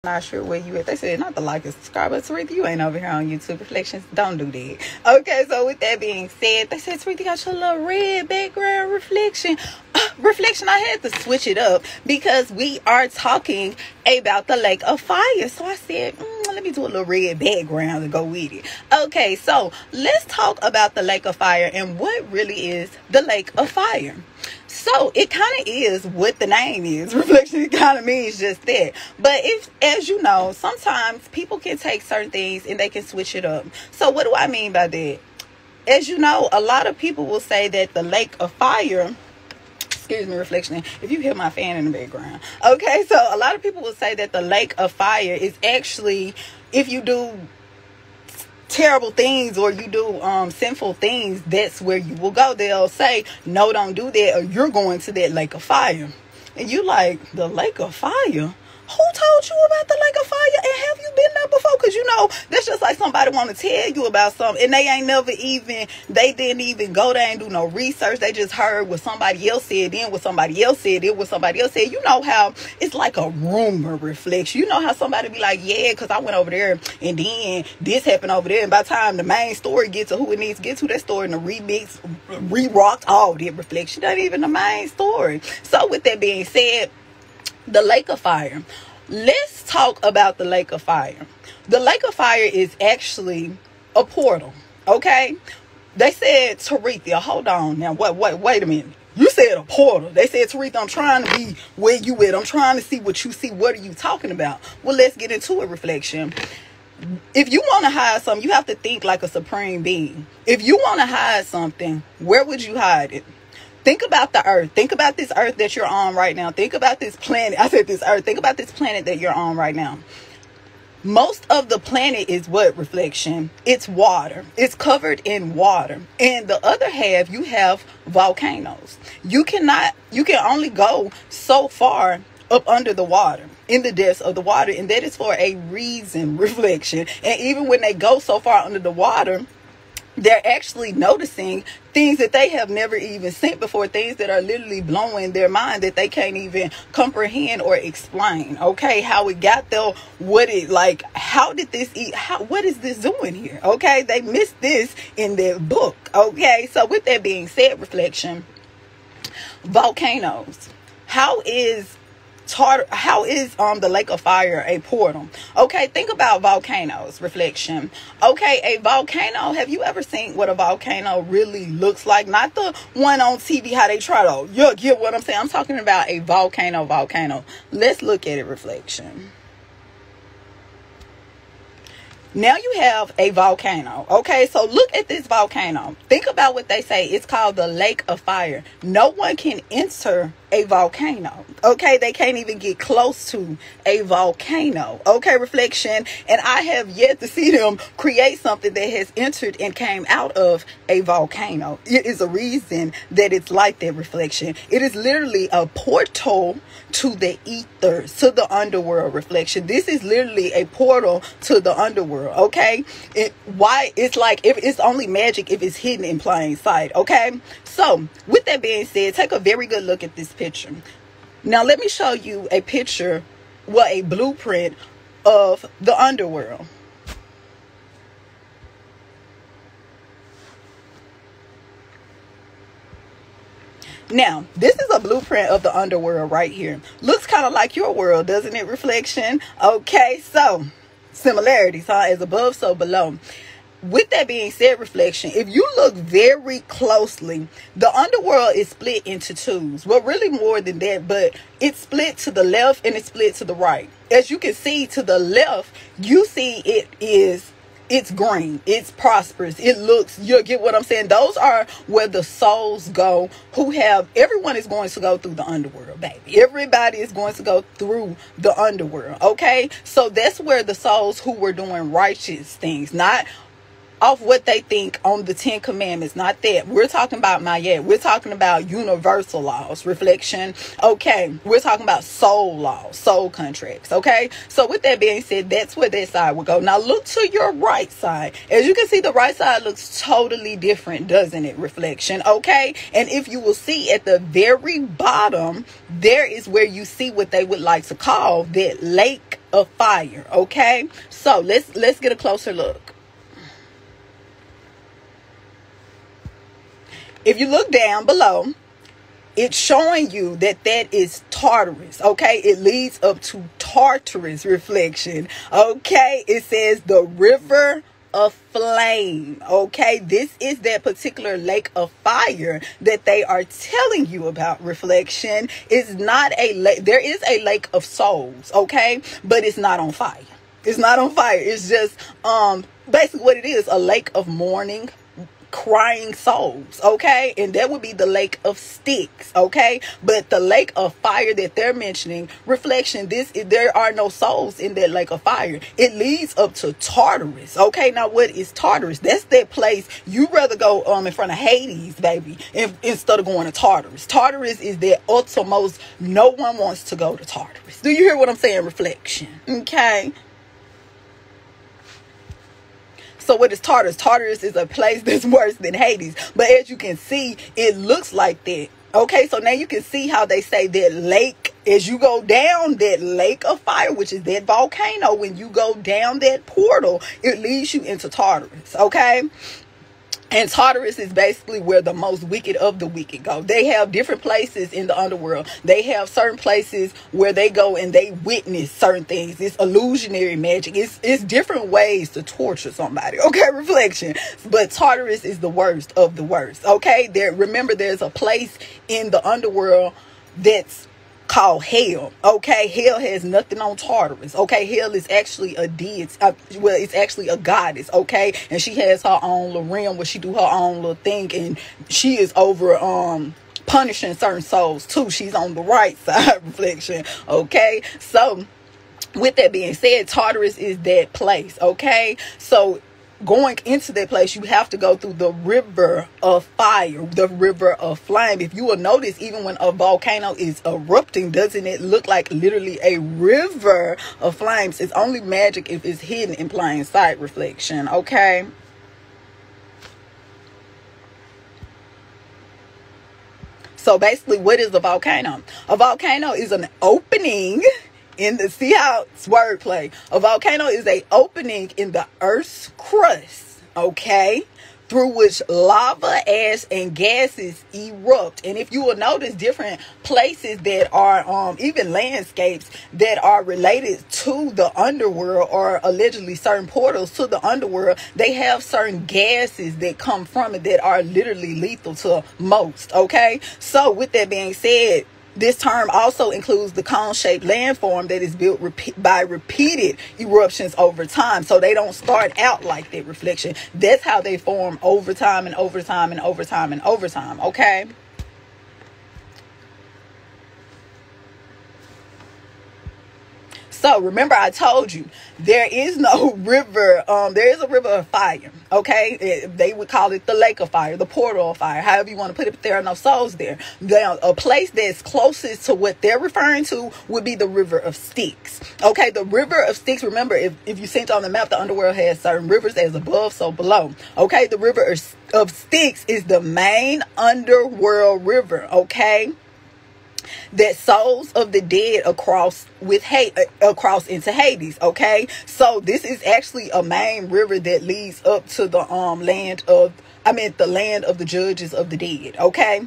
Not sure where you at. They said not to like and subscribe, but Taretha, you ain't over here on YouTube Reflections. Don't do that. Okay, so with that being said, they said Taretha got your little red background reflection. I had to switch it up because we are talking about the lake of fire. So I said, let me do a little red background to go with it. Okay, so let's talk about the lake of fire and what really is the lake of fire. So it kind of is what the name is. Reflection, it kind of means just that. But as you know, sometimes people can take certain things and they can switch it up. So what do I mean by that? As you know, a lot of people will say that the lake of fire, excuse me, reflection, if you hear my fan in the background. Okay, so a lot of people will say that the lake of fire is actually, if you do terrible things or you do sinful things, that's where you will go. They'll say, no, don't do that, or you're going to that lake of fire. And you like, the lake of fire? Who told you about the lake of fire? And have you been there before? Because you know, that's just like somebody want to tell you about something and they ain't never even, they didn't even go there and do no research. They just heard what somebody else said, then what somebody else said, then what somebody else said. You know how it's like a rumor reflection. You know how somebody be like, yeah, because I went over there and then this happened over there. And by the time the main story gets to who it needs to get to, that story in the remix, re-rocked, all that reflection. Not even the main story. So with that being said, the lake of fire. Let's talk about the lake of fire. The lake of fire is actually a portal. Okay? They said, Taretha, hold on now. Wait a minute. You said a portal. They said, Taretha, I'm trying to be where you at. I'm trying to see what you see. What are you talking about? Well, let's get into a reflection. If you want to hide something, you have to think like a supreme being. If you want to hide something, where would you hide it? Think about the earth. Think about this earth that you're on right now. Think about this planet. I said this earth. Think about this planet that you're on right now. Most of the planet is what? Reflection. It's water. It's covered in water. And the other half, you have volcanoes. You can only go so far up under the water, in the depths of the water. And that is for a reason, reflection. And even when they go so far under the water, they're actually noticing things that they have never even seen before, things that are literally blowing their mind that they can't even comprehend or explain. Okay, how it got there, what is this doing here? Okay, they missed this in their book. Okay, so with that being said, reflection, volcanoes. How is the lake of fire a portal? Okay, think about volcanoes, reflection. Okay, a volcano, have you ever seen what a volcano really looks like? Not the one on TV, how they try to, you get what I'm saying? I'm talking about a volcano. Let's look at it, reflection. Now you have a volcano. Okay, so look at this volcano. Think about what they say. It's called the lake of fire. No one can enter a volcano. Okay, they can't even get close to a volcano. Okay, reflection. And I have yet to see them create something that has entered and came out of a volcano. It is a reason that it's like that, reflection. It is literally a portal to the ethers, to the underworld, reflection. This is literally a portal to the underworld. Okay, why it's like, if it's only magic if it's hidden in plain sight. Okay, so with that being said, take a very good look at this picture. Now let me show you a picture, a blueprint of the underworld. Now, this is a blueprint of the underworld right here. Looks kind of like your world, doesn't it, reflection? Okay, so similarities, huh? As above, so below. With that being said, reflection, if you look very closely, the underworld is split into twos. Well, really more than that, but it's split to the left and it's split to the right. As you can see to the left, you see it's green, it's prosperous, it looks, you get what I'm saying? Those are where the souls go everyone is going to go through the underworld, baby. Everybody is going to go through the underworld, okay? So that's where the souls who were doing righteous things, not off what they think on the 10 commandments, not that. We're talking about Mayat. We're talking about universal laws, reflection. Okay, we're talking about soul laws, soul contracts. Okay, so with that being said, that's where that side will go. Now look to your right side. As you can see, the right side looks totally different, doesn't it, reflection? Okay, and if you will see at the very bottom, there is where you see what they would like to call that lake of fire. Okay, so let's get a closer look. If you look down below, it's showing you that that is Tartarus. Okay, it leads up to Tartarus reflection. Okay, it says the river of flame. Okay, this is that particular lake of fire that they are telling you about. Reflection is not a lake. There is a lake of souls, okay, but it's not on fire. It's not on fire. It's just basically what it is, a lake of mourning, crying souls. Okay, and that would be the lake of Styx. Okay, but the lake of fire that they're mentioning, reflection, there are no souls in that lake of fire. It leads up to Tartarus. Okay, now what is Tartarus? That's that place you'd rather go in front of Hades, baby, instead of going to Tartarus. Tartarus is that uttermost. No one wants to go to Tartarus. Do you hear what I'm saying? Reflection. Okay, so what is Tartarus? Tartarus is a place that's worse than Hades. But as you can see, it looks like that. Okay, so now you can see how they say that lake, as you go down that lake of fire, which is that volcano, when you go down that portal, it leads you into Tartarus. Okay, and Tartarus is basically where the most wicked of the wicked go. They have different places in the underworld. They have certain places where they go and they witness certain things. It's illusionary magic. It's different ways to torture somebody. Okay, reflection. But Tartarus is the worst of the worst. Okay, remember there's a place in the underworld that's called hell. Okay, hell has nothing on Tartarus. Okay, hell is actually a deity. Well, it's actually a goddess. Okay, and she has her own little realm where she do her own little thing, and she is over punishing certain souls too. She's on the right side. Reflection. Okay, so with that being said, Tartarus is that place. Okay, so going into that place, you have to go through the river of fire, the river of flame. If you will notice, even when a volcano is erupting, doesn't it look like literally a river of flames? It's only magic if it's hidden in plain sight. Reflection. Okay, so basically, what is a volcano? A volcano is an opening see how it's wordplay. A volcano is a opening in the earth's crust, okay, through which lava, ash, and gases erupt. And if you will notice, different places that are even landscapes that are related to the underworld, or allegedly certain portals to the underworld, they have certain gases that come from it that are literally lethal to most. Okay, so with that being said, this term also includes the cone-shaped landform that is built by repeated eruptions over time. So they don't start out like that. Reflection. That's how they form over time and over time and over time and over time. Okay. So remember, I told you there is no river. There is a river of fire. Okay, they would call it the lake of fire, the portal of fire, however you want to put it. But there are no souls there. Now, a place that's closest to what they're referring to would be the river of Styx. Okay, the river of Styx. Remember, if you see it on the map, the underworld has certain rivers as above, so below. Okay, the river of Styx is the main underworld river. Okay, that souls of the dead across into Hades. Okay, so this is actually a main river that leads up to the land of the judges of the dead. Okay,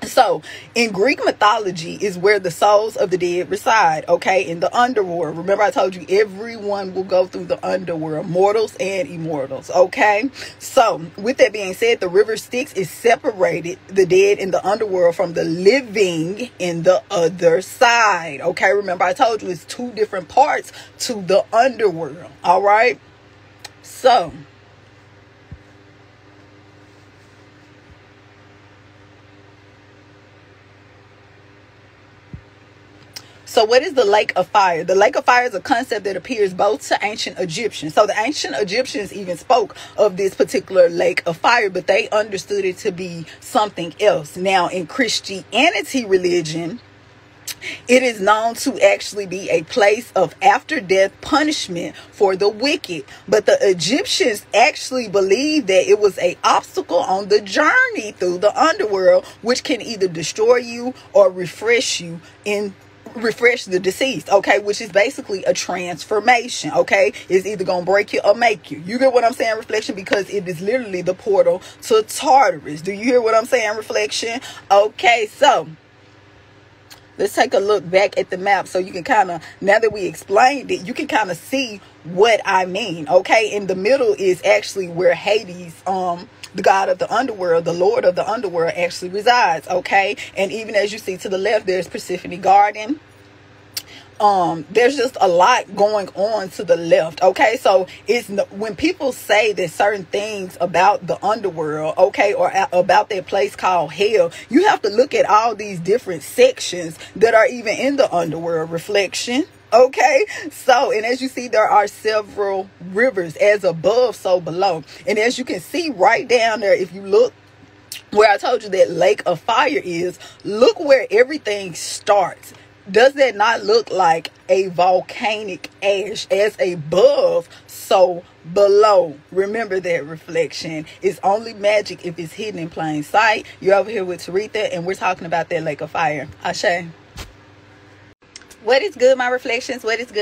so in Greek mythology is where the souls of the dead reside. Okay, in the underworld. Remember, I told you everyone will go through the underworld, mortals and immortals. Okay, so with that being said, the river Styx is separated the dead in the underworld from the living in the other side. Okay, remember I told you it's two different parts to the underworld. All right, so what is the lake of fire? The lake of fire is a concept that appears both to ancient Egyptians. So the ancient Egyptians even spoke of this particular lake of fire, but they understood it to be something else. Now, in Christianity religion, it is known to actually be a place of after-death punishment for the wicked. But the Egyptians actually believed that it was an obstacle on the journey through the underworld, which can either destroy you or refresh you in refresh the deceased, okay, which is basically a transformation, okay. It's either gonna break you or make you. You get what I'm saying, reflection? Because it is literally the portal to Tartarus. Do you hear what I'm saying, reflection? Okay, so let's take a look back at the map so you can kind of, now that we explained it, you can kind of see what I mean, okay. In the middle is actually where Hades, the god of the underworld, the lord of the underworld, actually resides, okay. And even as you see to the left, there's Persephone Garden. There's just a lot going on to the left, okay. So it's when people say that certain things about the underworld, okay, or about that place called hell, you have to look at all these different sections that are even in the underworld, reflection. Okay, so, and as you see, there are several rivers, as above, so below. And as you can see right down there, if you look where I told you that lake of fire is, look where everything starts. Does that not look like a volcanic ash? As above, so below. Remember that, reflection. It's only magic if it's hidden in plain sight. You're over here with Taretha, and we're talking about that lake of fire. Ashe. What is good, my reflections? What is good?